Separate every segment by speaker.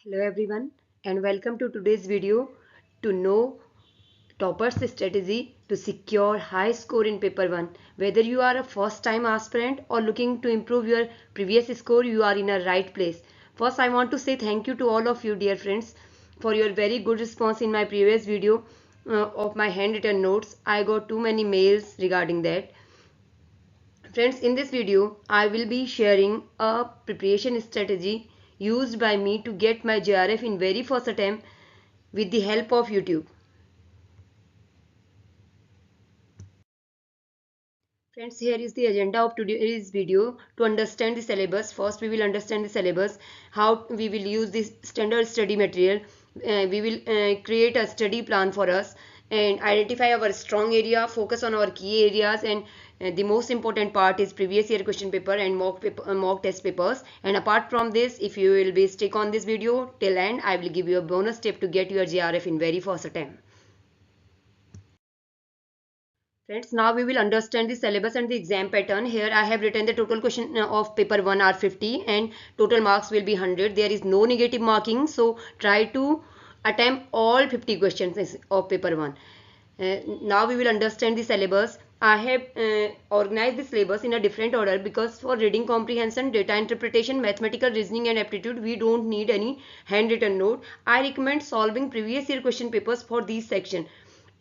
Speaker 1: Hello everyone and welcome to today's video to know toppers strategy to secure high score in paper 1. Whether you are a first time aspirant or looking to improve your previous score, you are in a right place. First I want to say thank you to all of you dear friends for your very good response in my previous video of my handwritten notes. I got too many mails regarding that. Friends, in this video, I will be sharing a preparation strategy used by me to get my JRF in very first attempt with the help of YouTube. Friends, here is the agenda of today's video. To understand the syllabus, first we will understand the syllabus, how we will use this standard study material. We will create a study plan for us and identify our strong area, focus on our key areas, and the most important part is previous year question paper and mock test papers. And apart from this, if you will be stick on this video till end, I will give you a bonus tip to get your JRF in very first attempt. Friends, now we will understand the syllabus and the exam pattern. Here I have written the total question of paper 1 are 50 and total marks will be 100. There is no negative marking. So try to attempt all 50 questions of paper 1. Now we will understand the syllabus. I have organized the syllabus in a different order because for reading comprehension, data interpretation, mathematical reasoning and aptitude, we don't need any handwritten note. I recommend solving previous year question papers for these section.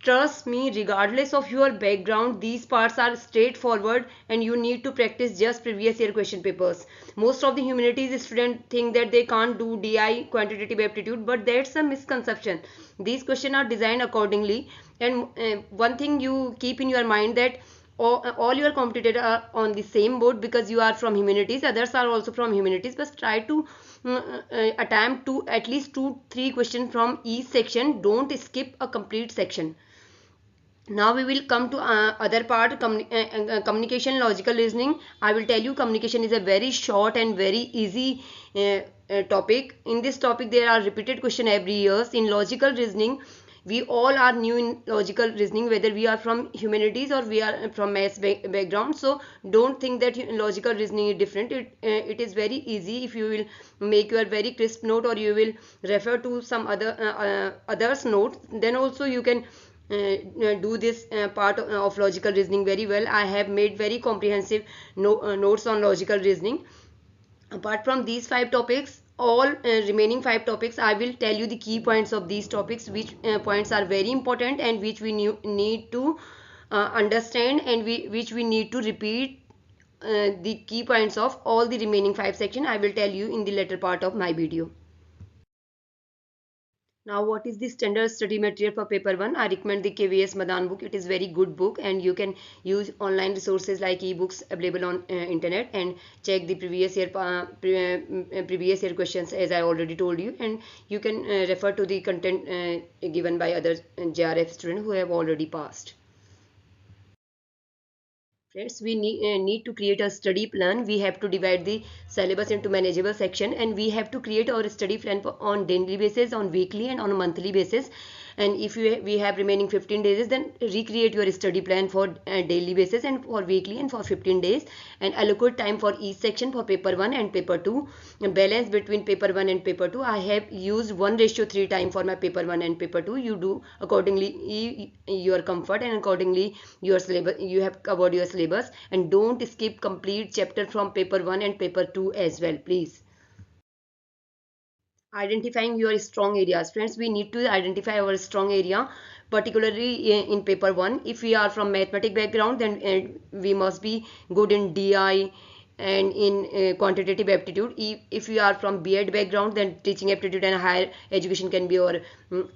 Speaker 1: Trust me, regardless of your background, these parts are straightforward and you need to practice just previous year question papers. Most of the humanities students think that they can't do DI quantitative aptitude, but that's a misconception. These questions are designed accordingly, and one thing you keep in your mind that all your competitors are on the same boat because you are from humanities, others are also from humanities, but try to attempt to at least 2-3 questions from each section. Don't skip a complete section. Now we will come to other part, communication, logical reasoning. I will tell you communication is a very short and very easy topic. In this topic there are repeated question every year. In logical reasoning, we all are new in logical reasoning, whether we are from humanities or we are from maths background. So don't think that logical reasoning is different. It is very easy if you will make your very crisp note or you will refer to some others notes. Then also you can do this part of logical reasoning very well. I have made very comprehensive notes on logical reasoning. Apart from these 5 topics, all remaining 5 topics, I will tell you the key points of these topics, which points are very important and which we need to understand, and which we need to repeat the key points of all the remaining 5 sections. I will tell you in the later part of my video. Now, what is the standard study material for paper 1? I recommend the KVS Madan book. It is very good book and you can use online resources like ebooks available on internet and check the previous year questions as I already told you, and you can refer to the content given by other JRF students who have already passed. Friends, we need to create a study plan. We have to divide the syllabus into manageable section and we have to create our study plan on daily basis, on weekly and on a monthly basis. And if we have remaining 15 days, then recreate your study plan for daily basis and for weekly and for 15 days, and allocate time for each section for paper 1 and paper 2. Balance between paper 1 and paper 2. I have used 1:3 time for my paper 1 and paper 2. You do accordingly your comfort and accordingly your syllabus. You have covered your syllabus, and don't skip complete chapter from paper 1 and paper 2 as well, please. Identifying your strong areas. Friends, we need to identify our strong area, particularly in paper 1. If we are from mathematic background, then we must be good in DI and in quantitative aptitude. If we are from B.Ed background, then teaching aptitude and higher education can be our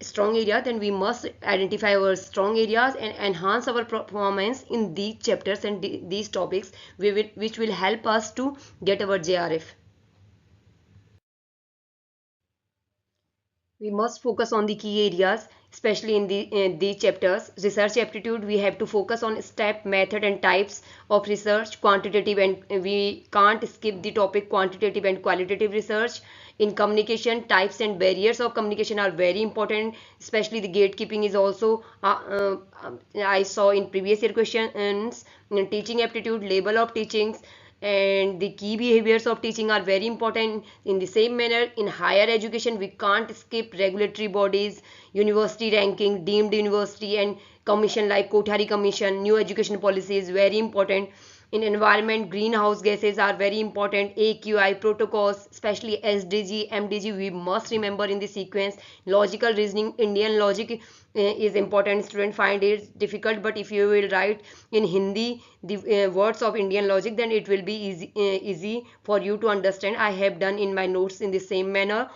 Speaker 1: strong area. Then we must identify our strong areas and enhance our performance in these chapters and these topics, which will help us to get our JRF. We must focus on the key areas, especially in these chapters. Research aptitude, we have to focus on step, method and types of research. Quantitative, and we can't skip the topic quantitative and qualitative research. In communication, types and barriers of communication are very important, especially the gatekeeping is also I saw in previous year questions. Teaching aptitude, label of teachings, and the key behaviors of teaching are very important. In the same manner, in higher education we can't skip regulatory bodies, university ranking, deemed university, and commission like Kothari Commission. New education policy is very important. In environment, greenhouse gases are very important. AQI protocols, especially SDG, MDG, we must remember in the sequence. Logical reasoning, Indian logic is important. Student find it difficult, but if you will write in Hindi the words of Indian logic, then it will be easy for you to understand. I have done in my notes in the same manner.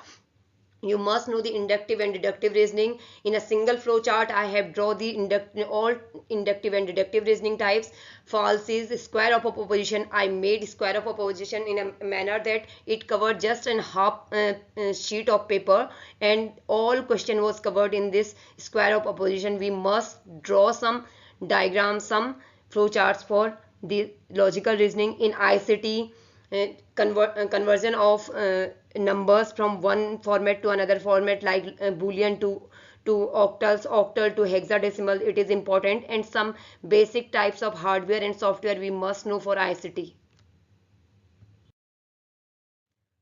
Speaker 1: You must know the inductive and deductive reasoning. In a single flow chart I have drawn the all inductive and deductive reasoning types. False is square of a proposition. I made square of a proposition in a manner that it covered just a half sheet of paper, and all question was covered in this square of proposition. We must draw some diagrams, some flow charts for the logical reasoning. In ICT, conversion of numbers from one format to another format, like boolean to octals, octal to hexadecimal, it is important. And some basic types of hardware and software we must know for ICT.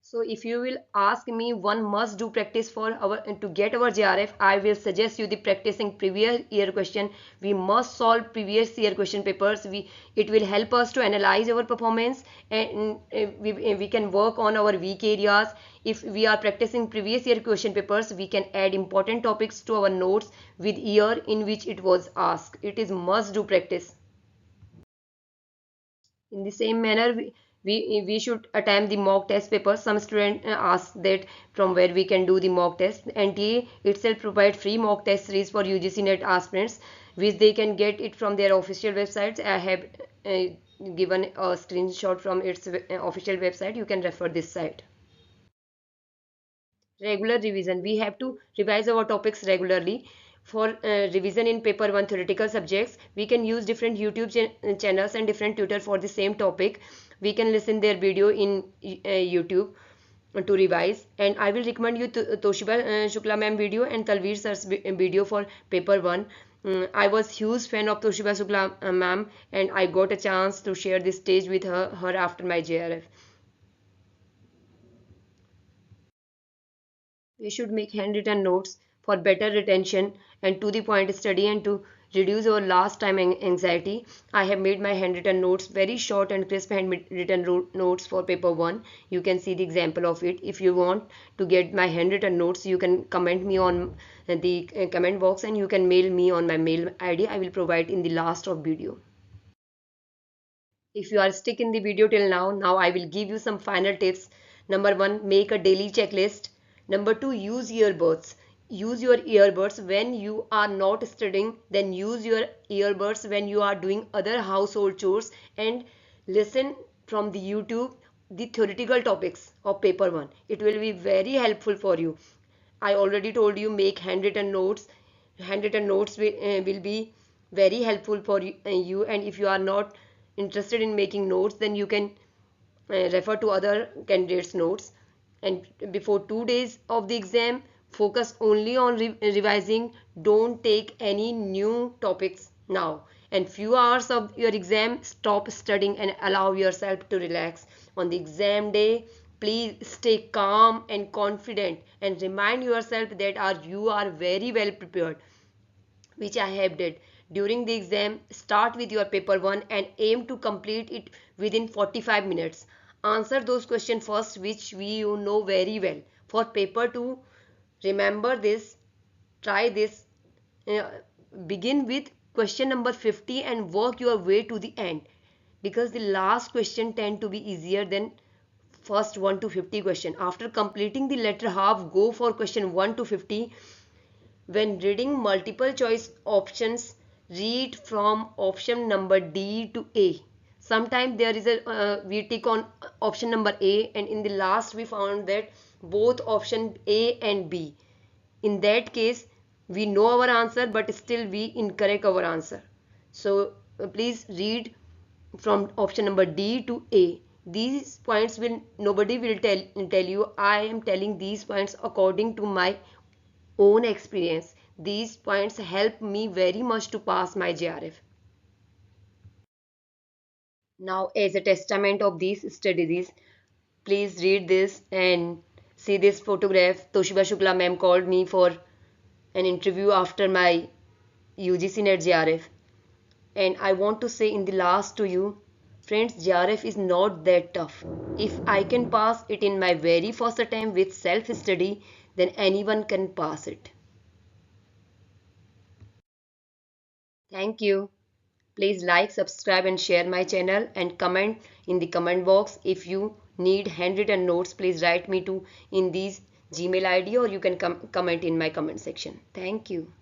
Speaker 1: So if you will ask me one must do practice for our to get our JRF, I will suggest you the practicing previous year question. We must solve previous year question papers. It will help us to analyze our performance, and we can work on our weak areas. If we are practicing previous year question papers, we can add important topics to our notes with year in which it was asked. It is must do practice. In the same manner, we should attempt the mock test paper. Some student ask that from where we can do the mock test. NTA itself provide free mock test series for UGC NET aspirants, which they can get it from their official websites. I have given a screenshot from its official website. You can refer this site. Regular revision, we have to revise our topics regularly. For revision in paper 1 theoretical subjects, we can use different YouTube channels and different tutor for the same topic. We can listen their video in YouTube to revise, and I will recommend you Toshiba Shukla ma'am video and Talveer sir's video for paper 1. I was huge fan of Toshiba Shukla ma'am, and I got a chance to share this stage with her after my JRF. We should make handwritten notes for better retention and to the point study, and to reduce our last time anxiety. I have made my handwritten notes very short and crisp. Handwritten notes for paper 1. You can see the example of it. If you want to get my handwritten notes, you can comment me on the comment box, and you can mail me on my mail ID. I will provide in the last of video. If you are stuck in the video till now I will give you some final tips. Number 1, make a daily checklist. Number 2, use earbuds. Use your earbuds when you are not studying, then use your earbuds when you are doing other household chores, and listen from the YouTube the theoretical topics of paper 1. It will be very helpful for you. I already told you, make handwritten notes. Handwritten notes will be very helpful for you, and if you are not interested in making notes, then you can refer to other candidates notes. And before 2 days of the exam, focus only on revising. Don't take any new topics now, and few hours of your exam, stop studying and allow yourself to relax. On the exam day, please stay calm and confident, and remind yourself that you are very well prepared, which I have did. During the exam, start with your paper 1 and aim to complete it within 45 minutes. Answer those questions first which you know very well. For paper 2, remember this, try this. Uh, Begin with question number 50 and work your way to the end, because the last question tend to be easier than first 1 to 50 question. After completing the latter half, go for question 1 to 50. When reading multiple choice options, read from option number D to A. Sometimes there is we tick on option number A, and in the last we found that both option A and B. In that case, we know our answer, but still we incorrect our answer. So please read from option number D to A. These points will nobody will tell you. I am telling these points according to my own experience. These points help me very much to pass my JRF. Now, as a testament of these studies, please read this and see this photograph. Toshiba Shukla ma'am called me for an interview after my UGC NET JRF. And I want to say in the last to you, friends, JRF is not that tough. If I can pass it in my very first attempt with self-study, then anyone can pass it. Thank you. Please like, subscribe and share my channel and comment in the comment box. If you need handwritten notes, please write me to in these Gmail ID or you can comment in my comment section. Thank you.